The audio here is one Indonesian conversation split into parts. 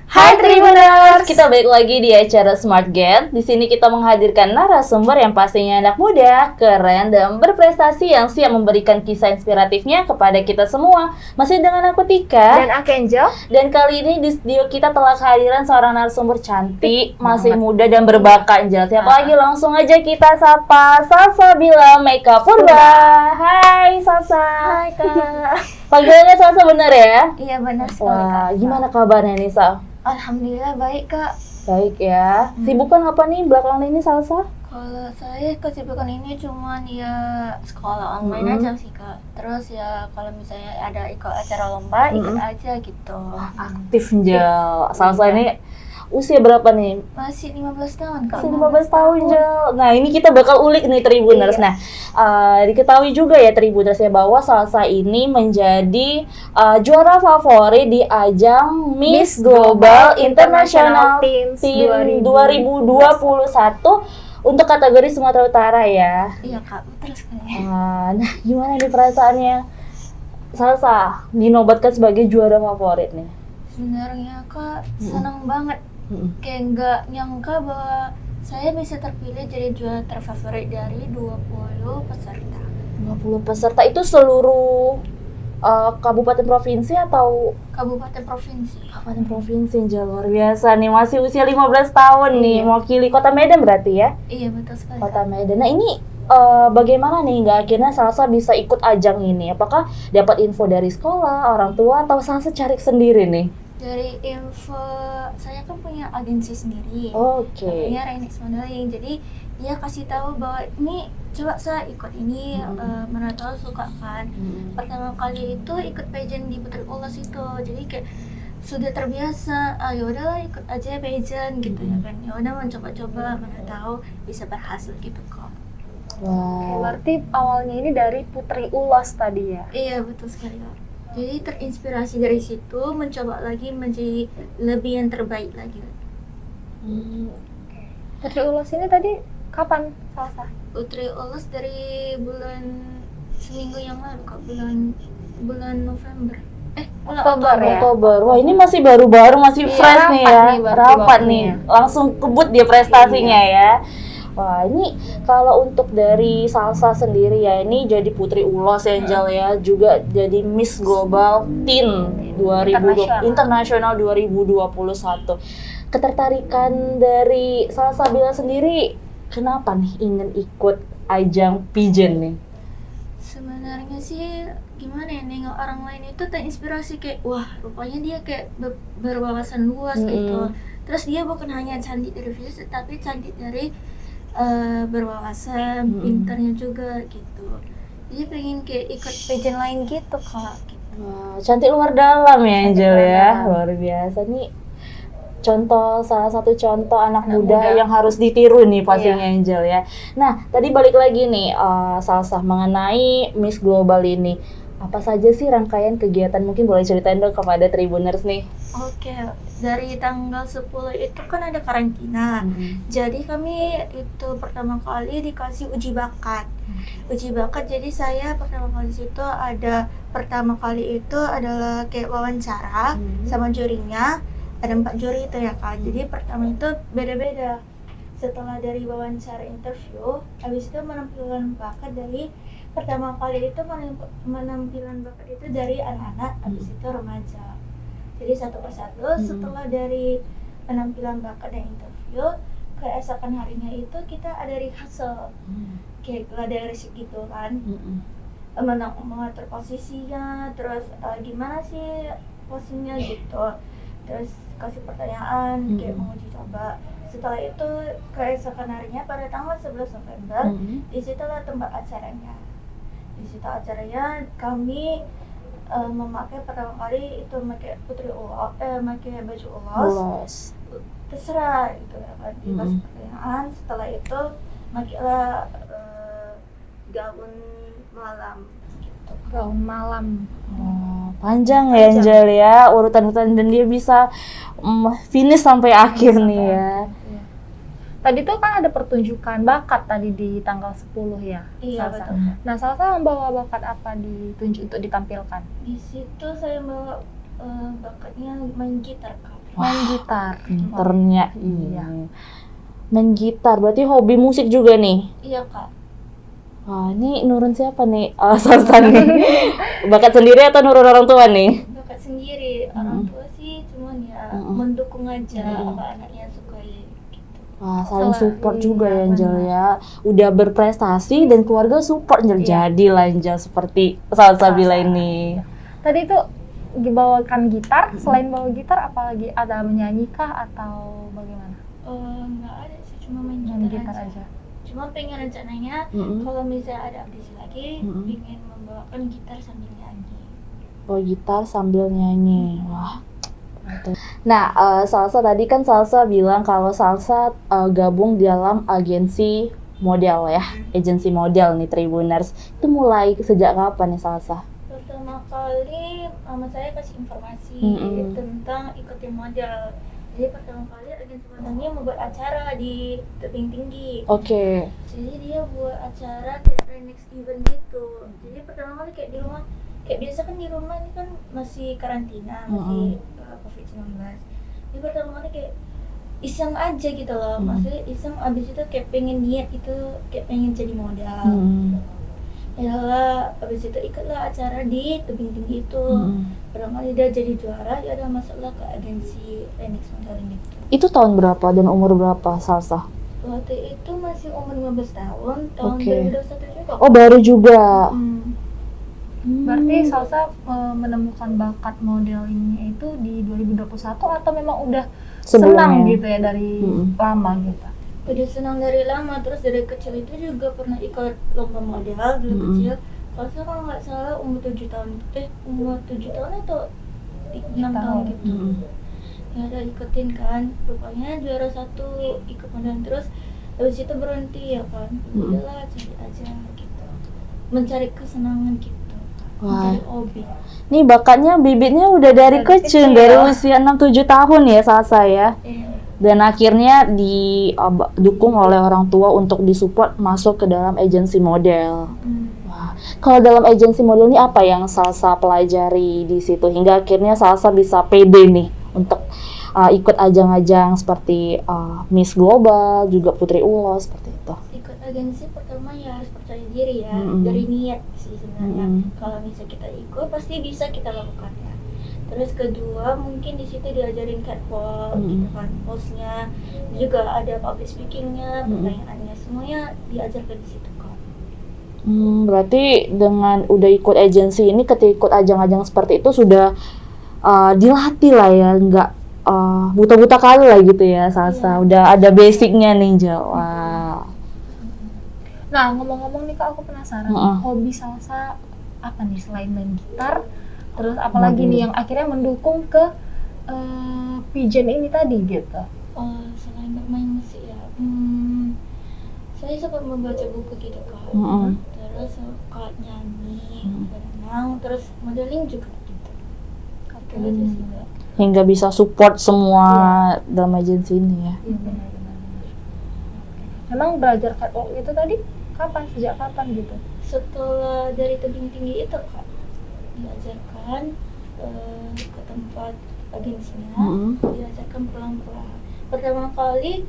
Hai Tribuners, kita balik lagi di acara Smart Get. Di sini kita menghadirkan narasumber yang pastinya anak muda, keren dan berprestasi yang siap memberikan kisah inspiratifnya kepada kita semua. Masih dengan aku Tika dan aku Angel. Dan kali ini di studio kita telah kehadiran seorang narasumber cantik, masih muda dan berbakat. Angel, siapa lagi? Langsung aja kita sapa Salsabila Makeup Purba. Hai Salsa. Hai Kak. Panggilannya Salsa benar ya? Iya benar sekali Wah, Kak. gimana kabarnya nih Sal? Alhamdulillah baik Kak. Baik ya. Sibukan apa nih belakangan ini Salsa? Kalau saya kesibukan ini cuman ya sekolah online aja sih Kak. Terus ya kalau misalnya ada ikut acara lomba, ikut aja gitu. Aktif Jel. Salsa ini usia berapa nih? Masih 15 tahun Kak. Masih 15 tahun Jel. Nah ini kita bakal ulik nih Tribuners. Nah diketahui juga ya Tribuners ya bahwa Salsa ini menjadi juara favorit di ajang Miss Global International Teens 2021 untuk kategori Sumatera Utara ya. Iya Kak, betul sekali. Nah gimana nih perasaannya Salsa dinobatkan sebagai juara favorit nih? Sebenarnya Kak senang banget. Kayak nggak nyangka bahwa saya bisa terpilih jadi juara terfavorit dari 20 peserta. 20 peserta itu seluruh kabupaten provinsi atau Kabupaten provinsi. kabupaten provinsi? Luar biasa nih, masih usia 15 tahun nih, mewakili Kota Medan berarti ya? Iya betul sekali. Kota Medan. Nah ini bagaimana nih nggak akhirnya Salsa bisa ikut ajang ini? Apakah dapat info dari sekolah, orang tua, atau Salsa cari sendiri nih? Dari info, saya kan punya agensi sendiri. Oke. Namanya Renix Modeling. Jadi dia kasih tahu bahwa ini coba saya ikut ini, mana tahu suka kan. Pertama kali itu ikut pageant di Putri Ulas itu. Jadi kayak sudah terbiasa, ya udahlah ikut aja pageant gitu ya kan. Ya udah mencoba-coba, mana tahu bisa berhasil gitu kok. Wow. Berarti awalnya ini dari Putri Ulas tadi ya? Iya betul sekali Kak. Jadi terinspirasi dari situ, mencoba lagi menjadi lebih yang terbaik lagi. Putri Ulas ini tadi kapan Salsa? Putri Ulas dari bulan seminggu yang lalu Kak, bulan November. Bulan Oktober ya? Oktober. Wah ini masih baru-baru, masih fresh nih ya. Rapat nih, langsung kebut dia prestasinya ya. Wah ini kalau untuk dari Salsa sendiri ya, ini jadi Putri Ulas ya Angel ya, juga jadi Miss Global Teen 2020 Internasional 2021. Ketertarikan dari Salsabila sendiri, kenapa nih ingin ikut ajang pageant nih? Sebenarnya sih gimana ya, nengok orang lain itu terinspirasi kayak wah rupanya dia kayak berwawasan luas gitu. Terus dia bukan hanya cantik dari fisik tapi cantik dari berwawasan, pintarnya juga gitu. Jadi pengen kayak ikut pageant lain gitu Kak. Gitu. Wah, cantik luar dalam ya Angel ya, luar biasa nih. Salah satu contoh anak muda yang harus ditiru nih pastinya Angel ya. Nah, tadi balik lagi nih Salsa mengenai Miss Global ini. Apa saja sih rangkaian kegiatan, mungkin boleh ceritain dong kepada Tribuners nih. Oke, dari tanggal 10 itu kan ada karantina. Jadi kami itu pertama kali dikasih uji bakat. Uji bakat, jadi saya pertama kali situ pertama kali itu adalah kayak wawancara sama jurinya. Ada 4 juri itu ya Kak. Jadi pertama itu beda-beda. Setelah dari wawancara interview, habis itu penampilan bakat dari pertama kali itu penampilan bakat itu dari anak-anak, habis itu remaja. Jadi satu persatu setelah dari penampilan bakat dan interview, keesokan harinya itu kita ada rehearsal, kayak gladiresik gitu kan, mengatur posisinya, terus gimana sih posisinya gitu, terus kasih pertanyaan kayak menguji coba. Setelah itu keesokan harinya pada tanggal 11 November, disitulah tempat acaranya. Di situ acaranya kami memakai pertama kali itu pakai pakai baju ulos. Terserah gitu ya kan, dikasih pertanyaan. Setelah itu makailah gaun malam gitu. Gaun malam. Panjang ya Angel ya urutan-urutan, dan dia bisa finish sampai akhir nih ya. Tadi tuh kan ada pertunjukan bakat tadi di tanggal 10 ya. Iya Salsa. betul. Nah, Salsa membawa bakat apa untuk ditampilkan? Di situ saya bawa bakatnya main gitar Kak. Main gitar. Pinternya. Iya. Main gitar, berarti hobi musik juga nih? Iya kak. Wah, ini nurun siapa nih? Salsa nih. Bakat sendiri atau nurun orang tua nih? Bakat sendiri, orang tua sih cuman ya mendukung aja apa anaknya sukai gitu. Wah, saling support Iya, juga ya Angel benar. ya. Udah berprestasi dan keluarga support Angel. Iya. Jadilah Angel seperti Salsa bila ini. Tadi itu dibawakan gitar, selain bawa gitar apalagi ada menyanyi kah atau bagaimana? Nggak ada sih, cuma main Main gitar gitar aja. aja. Cuma pengen rencananya kalau misalnya ada audisi lagi, pengen membawakan gitar sambil nyanyi. Bawa gitar sambil nyanyi. Wah. mantap. Nah, Salsa tadi kan Salsa bilang kalau Salsa gabung dalam agensi model ya, agensi model nih Tribuners. Itu mulai sejak kapan nih Salsa? Pertama kali mama saya kasih informasi tentang ikutin model. Jadi pertama kali agensi modelnya membuat acara di tebing tinggi. Oke. Jadi dia buat acara kayak remix event gitu. Jadi pertama kali kayak di rumah, kayak biasa kan di rumah ini kan masih karantina, masih COVID-19. Jadi pertama kali kayak iseng aja gitu loh, maksudnya iseng abis itu kayak pengen niat gitu, kayak pengen jadi model. Ya lah, abis itu ikutlah acara di tebing tinggi itu. Pertama kali dia jadi juara, ya ada masuklah ke agensi remix modeling itu. Itu tahun berapa dan umur berapa Salsa? Waktu itu masih umur 15 tahun, tahun Oke. 2021 juga. Oh, baru juga. Berarti Salsa menemukan bakat modelingnya itu di 2021 atau memang udah senang Sebelumnya. gitu ya dari lama gitu? Udah senang dari lama, terus dari kecil itu juga pernah ikut lomba model dulu kecil. Kalau nggak salah umur 7 tahun, umur 7 tahun atau 6 tahun gitu. Ya udah ikutin kan, rupanya juara 1 ikut model terus, habis itu berhenti ya kan. Udahlah cari aja gitu, mencari kesenangan gitu, mencari hobi. Nih bakatnya bibitnya udah dari kecil, dari usia 6-7 tahun ya Salsa ya. Dan akhirnya didukung oleh orang tua untuk disupport masuk ke dalam agensi model. Wah, kalau dalam agensi model ini apa yang Salsa pelajari di situ hingga akhirnya Salsa bisa pede nih untuk ikut ajang-ajang seperti Miss Global, juga Putri Ulos seperti itu. Ikut agensi pertama ya harus percaya diri ya, dari niat sih sebenarnya. Kalau misalnya kita ikut pasti bisa kita lakukan ya. Terus kedua mungkin di situ diajarin catwalk gitu kan, pose-nya, juga ada public speaking-nya, pertanyaannya, semuanya diajarkan di situ kok. Berarti dengan udah ikut agensi ini, ketika ikut ajang-ajang seperti itu sudah dilatih lah ya, nggak buta-buta kali lah gitu ya Salsa. Udah ada basicnya nih Jawa. Nah, ngomong-ngomong nih Kak, aku penasaran, hobi Salsa apa nih selain main gitar? Terus apalagi nih yang akhirnya mendukung ke pageant ini tadi gitu? Selain bermain musik ya, saya suka membaca buku gitu kan, terus suka nyanyi, berenang, terus modeling juga gitu. Itu aja sih Kak. Hingga bisa support semua dalam agensi ini ya. Iya benar-benar. Memang belajar catwalk itu tadi kapan? Sejak kapan gitu? Setelah dari tebing tinggi itu Kak, diajarkan ke tempat agensinya, diajarkan pelan-pelan. Pertama kali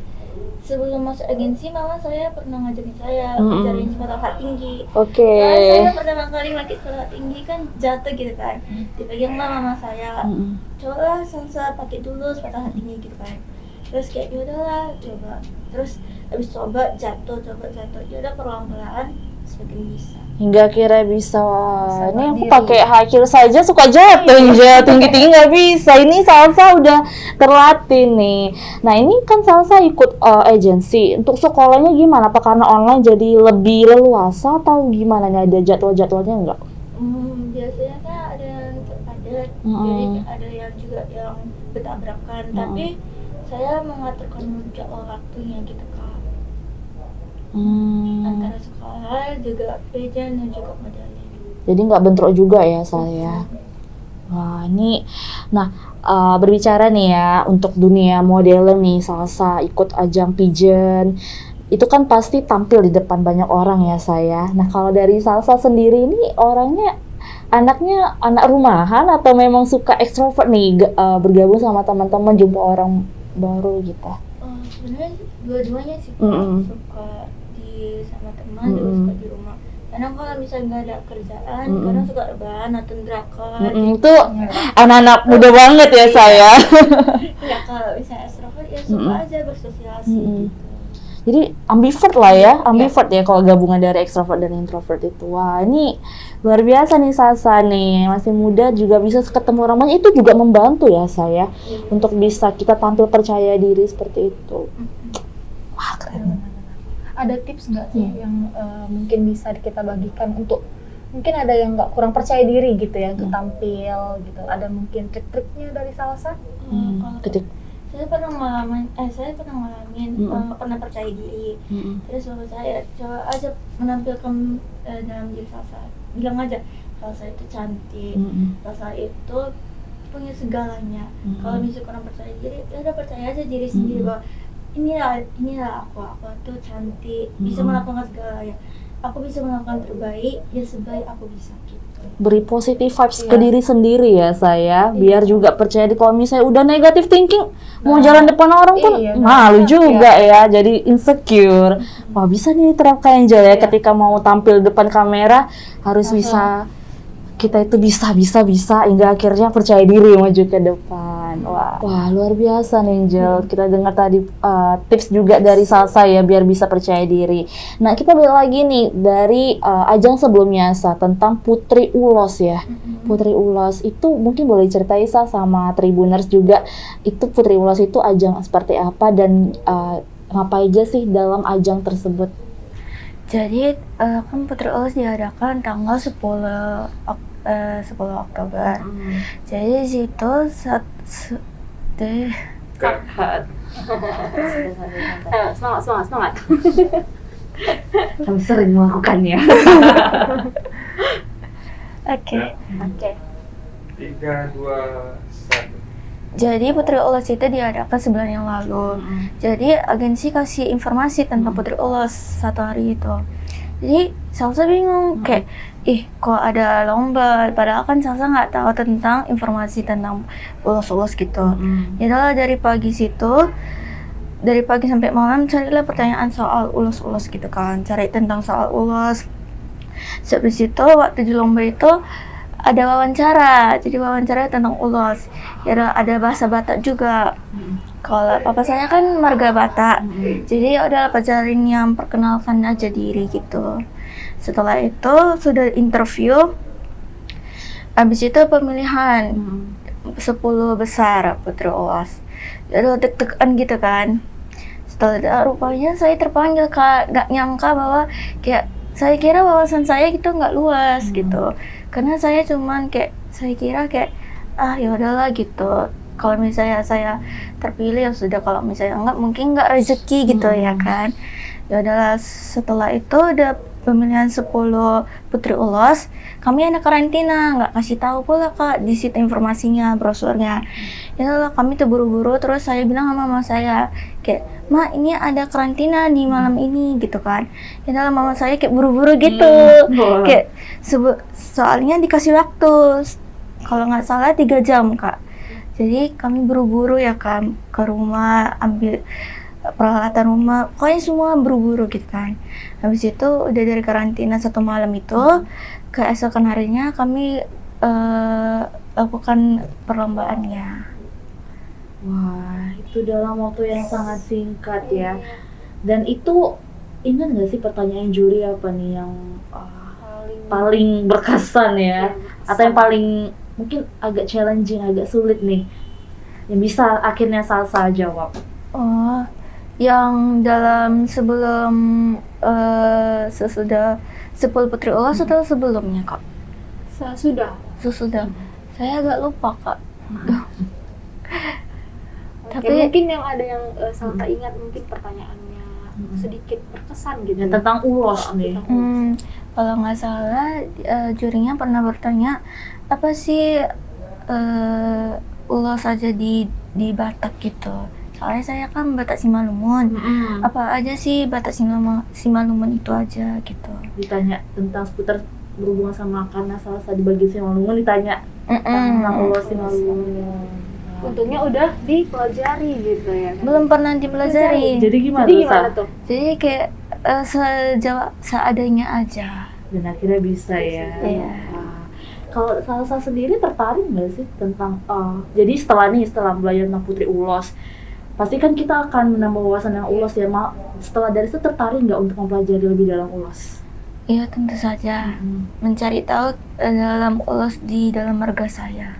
sebelum masuk agensi, mama saya pernah ngajarin saya ngajarin sepatu hat tinggi. Oke. Saya pertama kali pakai sepatu hat tinggi kan jatuh gitu kan, dipegang mama saya. Coba Salsa pakai dulu sepatu hat tinggi gitu kan. Terus kayak yaudahlah coba. Terus habis coba jatuh, ya udah perlahan-lahan semakin bisa. Hingga akhirnya bisa. Ini aku pakai high heel saja suka jatuh, tinggi-tinggi nggak bisa. Ini Salsa udah terlatih nih. Nah ini kan Salsa ikut agensi. Untuk sekolahnya gimana? Apa karena online jadi lebih leluasa atau gimana nih? Ada jadwal-jadwalnya nggak? Biasanya kan ada yang terpadat, jadi ada yang juga yang bertabrakan. Tapi saya mengaturkan jadwal waktunya gitu Kak. Antara sekolah juga pageant dan juga modeling. Jadi nggak bentrok juga ya saya. Wah ini, nah berbicara nih ya untuk dunia modeling nih Salsa ikut ajang pageant, itu kan pasti tampil di depan banyak orang ya saya. Nah kalau dari Salsa sendiri ini orangnya anaknya anak rumahan atau memang suka ekstrovert nih, bergabung sama teman-teman, jumpa orang baru gitu? Sebenarnya dua-duanya sih, suka sama teman, juga suka di rumah. Kadang kalau misalnya nggak ada kerjaan, kadang suka rebahan nonton drakor. Itu anak-anak muda banget ya saya. Ya kalau misalnya extrovert ya suka aja bersosialisasi gitu. Jadi ambivert lah ya, ambivert ya kalau gabungan dari extrovert dan introvert itu. Wah, ini luar biasa nih Salsa nih, masih muda juga bisa ketemu orang banyak, itu juga membantu ya saya untuk bisa kita tampil percaya diri seperti itu. Wah, keren. Ada tips nggak sih yang mungkin bisa kita bagikan untuk mungkin ada yang nggak kurang percaya diri gitu ya untuk tampil gitu, ada mungkin trik-triknya dari Salsa? Saya pernah ngalamin, pernah percaya diri. Terus waktu saya coba aja menampilkan dalam diri Salsa, bilang aja Salsa itu cantik, Salsa itu punya segalanya. Kalau misalnya kurang percaya diri, ya udah percaya aja diri sendiri bahwa inilah aku tuh cantik, bisa melakukan segalanya. Aku bisa melakukan terbaik, ya sebaik aku bisa gitu. Beri positive vibes ke diri sendiri ya saya, biar juga percaya diri. Kalau misalnya udah negative thinking, mau jalan depan orang pun malu juga ya, jadi insecure. Wah, bisa nih terapkan Angel ya, ketika mau tampil depan kamera harus bisa, kita itu bisa hingga akhirnya percaya diri maju ke depan. Wah, luar biasa nih Angel. Kita dengar tadi tips juga dari Salsa ya biar bisa percaya diri. Nah, kita balik lagi nih dari ajang sebelumnya tentang Putri Ulos ya. Putri Ulos itu mungkin boleh ceritain sama Tribuners juga, itu Putri Ulos itu ajang seperti apa dan ngapain aja sih dalam ajang tersebut? Jadi kan Putri Ulos diadakan tanggal 10 Oktober. Jadi di situ semangat. Kami sering melakukannya. Oke. 3, 2, 1. Jadi Putri Ulos itu diadakan sebulan yang lalu. Jadi agensi kasih informasi tentang Putri Ulos satu hari itu. Jadi Salsa bingung kayak, kok ada lomba, padahal kan Salsa nggak tahu tentang informasi tentang ulos-ulos gitu. Jadilah dari pagi sampai malam carilah pertanyaan soal ulos-ulos gitu kan, cari tentang soal ulos. Habis itu waktu di lomba itu ada wawancara, jadi wawancara tentang ulos. Ya ada bahasa Batak juga. Kalau papa saya kan marga Batak, jadi udah pelajarin yang perkenalkan aja diri gitu. Setelah itu sudah interview, habis itu pemilihan 10 besar Putri Ulos. Jadi deg-degan gitu kan. Setelah itu rupanya saya terpanggil Kak, gak nyangka bahwa kayak saya kira wawasan saya gitu nggak luas gitu. Karena saya cuman saya kira ya udahlah gitu. Kalau misalnya saya terpilih ya sudah, kalau misalnya enggak mungkin nggak rezeki gitu ya kan. Ya udahlah, setelah itu udah pemilihan 10 Putri Ulos, kami ada karantina, nggak kasih tahu pula Kak di situ informasinya, brosurnya. Ya udahlah, kami tuh buru-buru, terus saya bilang sama mama saya Ma, ini ada karantina di malam ini gitu kan. Ya udahlah, mama saya buru-buru gitu. Soalnya dikasih waktu kalau nggak salah 3 jam Kak. Jadi kami buru-buru ya kan ke rumah, ambil peralatan rumah, pokoknya semua buru-buru gitu kan. Habis itu udah dari karantina 1 malam itu, keesokan harinya kami lakukan perlombaannya. Wah, itu dalam waktu yang sangat singkat ya. Dan itu ingat nggak sih pertanyaan juri apa nih yang paling berkesan ya? Atau yang paling mungkin agak challenging, agak sulit nih, yang bisa akhirnya Salsa jawab? Yang dalam sebelum sesudah 10 Putri Ulos atau sebelumnya Kak? Sesudah. Saya agak lupa Kak. Tapi mungkin yang ada yang Salsa ingat, mungkin pertanyaannya sedikit berkesan gitu. Ya, tentang ulos nih. Kalau nggak salah jurinya pernah bertanya, apa sih ulos aja di Batak gitu. Soalnya saya kan Batak Simalungun. Apa aja sih Batak Simalungun itu aja gitu. Ditanya tentang seputar berhubungan sama karena salsa di bagian Simalungun ditanya tentang ulos Simalungun. Untungnya udah dipelajari gitu ya. Belum pernah dipelajari. Jadi gimana, Jadi gimana tuh? Jadi kayak seadanya aja. Dan akhirnya bisa ya. Iya. Kalau salsa sendiri tertarik nggak sih tentang jadi setelah belajar tentang Putri Ulos, pasti kan kita akan menambah wawasan yang ulos ya. Setelah dari itu tertarik nggak untuk mempelajari lebih dalam ulos? Iya, tentu saja. Mencari tahu dalam ulos di dalam marga saya.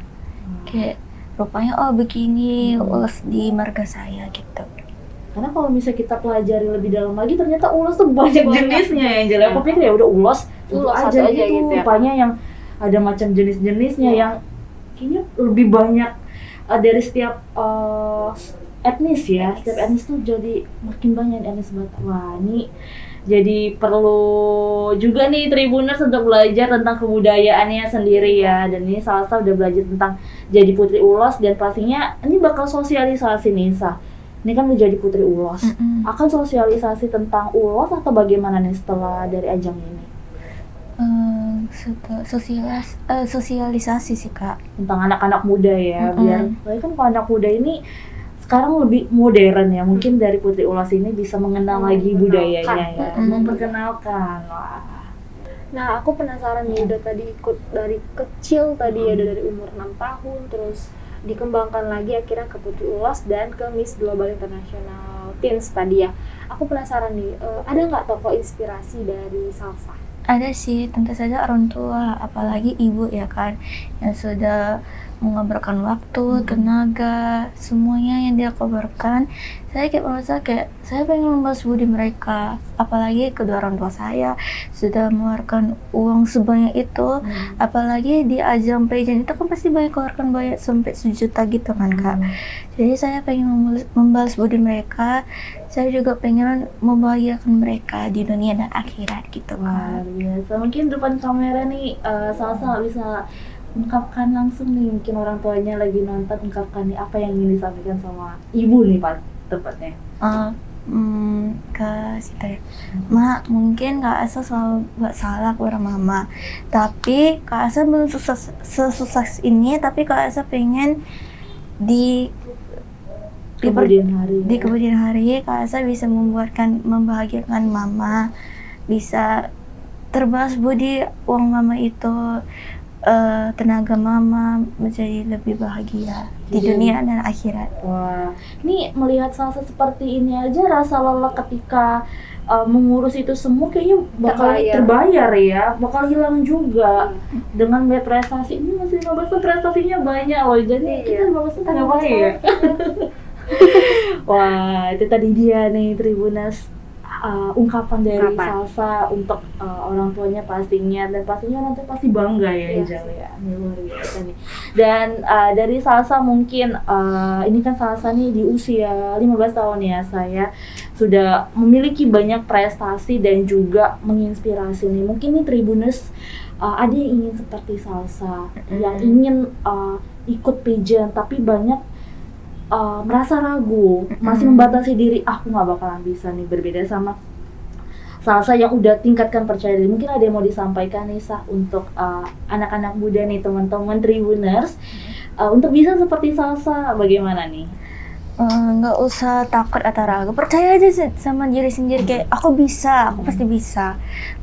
Kayak rupanya begini ulos di marga saya gitu. Karena kalau misalnya kita pelajari lebih dalam lagi, ternyata ulos tuh banyak jenisnya ya. Jadi aku pikir ya udah ulos aja gitu. Rupanya yang ada macam jenis-jenisnya yang kayaknya lebih banyak dari setiap etnis ya. Setiap etnis tuh jadi makin banyak etnis Batak. Wah, ini jadi perlu juga nih Tribuners untuk belajar tentang kebudayaannya sendiri ya. Dan ini Salsa udah belajar tentang jadi Putri Ulos, dan pastinya ini bakal sosialisasi nih Sa. Ini kan udah jadi Putri Ulos. Akan sosialisasi tentang ulos atau bagaimana nih setelah dari ajang ini? Sosialisasi sih Kak. Tentang anak-anak muda ya, biar kan kalau anak muda ini sekarang lebih modern ya, mungkin dari Putri Ulos ini bisa mengenal lagi budayanya ya, memperkenalkan. Wah. Nah, aku penasaran nih, udah tadi ikut dari kecil tadi ya, udah dari umur 6 tahun, terus dikembangkan lagi akhirnya ke Putri Ulos dan ke Miss Global International Teens tadi ya. Aku penasaran nih, ada nggak tokoh inspirasi dari salsa? Ada sih, tentu saja orang tua, apalagi ibu ya kan, yang sudah mengorbankan waktu, tenaga, semuanya yang dia korbankan. Saya kayak merasa kayak saya pengen membalas budi mereka, apalagi kedua orang tua saya sudah mengeluarkan uang sebanyak itu, apalagi di ajang pageant itu kan pasti banyak keluarkan banyak sampai 1 juta gitu kan Kak. Jadi saya pengen membalas budi mereka, saya juga pengen membahagiakan mereka di dunia dan akhirat gitu Wah, kan. biasa. Mungkin depan kamera nih Salsa bisa ungkapkan langsung nih, mungkin orang tuanya lagi nonton, ungkapkan nih apa yang ingin disampaikan sama ibu nih Pak tepatnya. Ke Sita ya. Mak, mungkin Kak Asa selalu buat salah kepada Mama, tapi Kak Asa belum sesukses ini, tapi Kak Asa pengen di kemudian hari Kak Asa bisa membahagiakan Mama, bisa terbalas budi uang Mama itu, tenaga Mama menjadi lebih bahagia di dunia dan akhirat. Wah, ini melihat Salsa seperti ini aja, rasa lelah ketika mengurus itu semua kayaknya bakal terbayar ya, bakal hilang juga dengan melihat prestasi ini. Masih 15 tahun prestasinya banyak loh, jadi kita 15 tahun apa ya? Wah, itu tadi dia nih Tribuners, ungkapan dari Salsa untuk orang tuanya pastinya, dan pastinya orang tua pasti bangga ya Ijal ya. Ini luar biasa nih. Dan dari Salsa mungkin ini kan Salsa nih di usia 15 tahun ya, saya sudah memiliki banyak prestasi dan juga menginspirasi nih. Mungkin nih Tribuners ada yang ingin seperti Salsa, yang ingin ikut pageant tapi banyak merasa ragu, masih membatasi diri, aku nggak bakalan bisa nih. Berbeda sama Salsa yang udah tingkatkan percaya diri. Mungkin ada yang mau disampaikan nih Sah untuk anak-anak muda nih, teman-teman Tribuners, untuk bisa seperti Salsa bagaimana nih? Nggak usah takut atau ragu, percaya aja sama diri sendiri, kayak aku bisa, aku pasti bisa.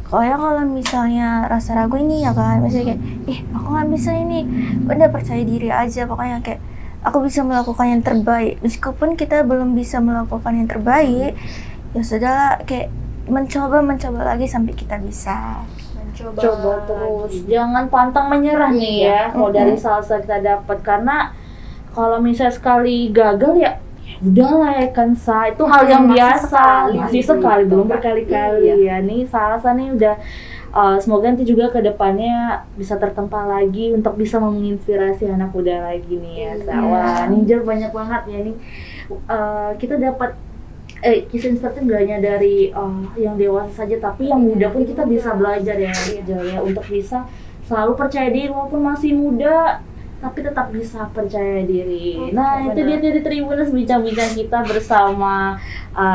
Kalau misalnya rasa ragu ini ya kan, misalnya kayak aku nggak bisa ini, udah percaya diri aja, pokoknya kayak aku bisa melakukan yang terbaik. Meskipun kita belum bisa melakukan yang terbaik, ya sudahlah, kayak mencoba lagi sampai kita bisa. Coba terus, jangan pantang menyerah nih ya. Kalau dari Salsa kita dapat, karena kalau misalnya sekali gagal ya udahlah ya kan Sa, itu hal yang biasa. Masih sekali, belum berkali-kali ya. Nih Salsa nih udah semoga nanti juga ke depannya bisa tertempa lagi untuk bisa menginspirasi anak muda lagi nih ya. Wah, Ninja banyak banget ya nih. Kita dapat kisah inspiratif gak hanya dari yang dewasa saja, tapi yang muda pun kita bisa belajar ya, ya untuk bisa selalu percaya diri walaupun masih muda, tapi tetap bisa percaya diri. Nah, itu dia dari Tribuners bincang-bincang kita bersama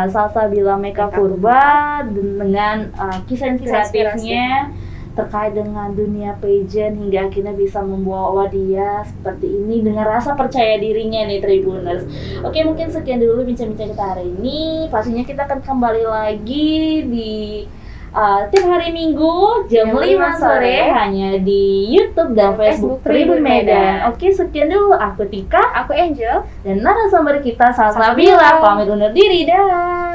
Salsa Bila Meka Purba dengan kisah inspiratifnya terkait dengan dunia pageant hingga akhirnya bisa membawa dia seperti ini dengan rasa percaya dirinya nih Tribuners. Oke, mungkin sekian dulu bincang-bincang kita hari ini. Pastinya kita akan kembali lagi di tiap hari Minggu jam 5 sore hanya di YouTube dan Facebook Tribun Medan. Oke, sekian dulu. Aku Tika, Aku Angel. dan narasumber kita Salsabila pamit undur diri. Dah.